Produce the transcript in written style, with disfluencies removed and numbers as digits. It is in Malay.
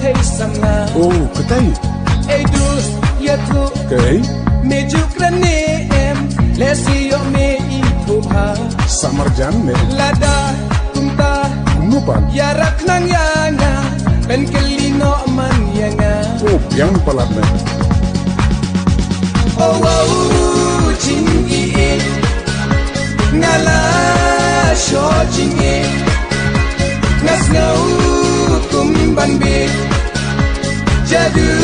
hey sanga Oh katay hey dus ya tu kay me jukrane em lesio me ituha samarjan me lada kumta nupan yarak nang yana pen kelino man yanga oh yang palat me oh wow chingi ngala sho chingi ngasngau kumban be jadu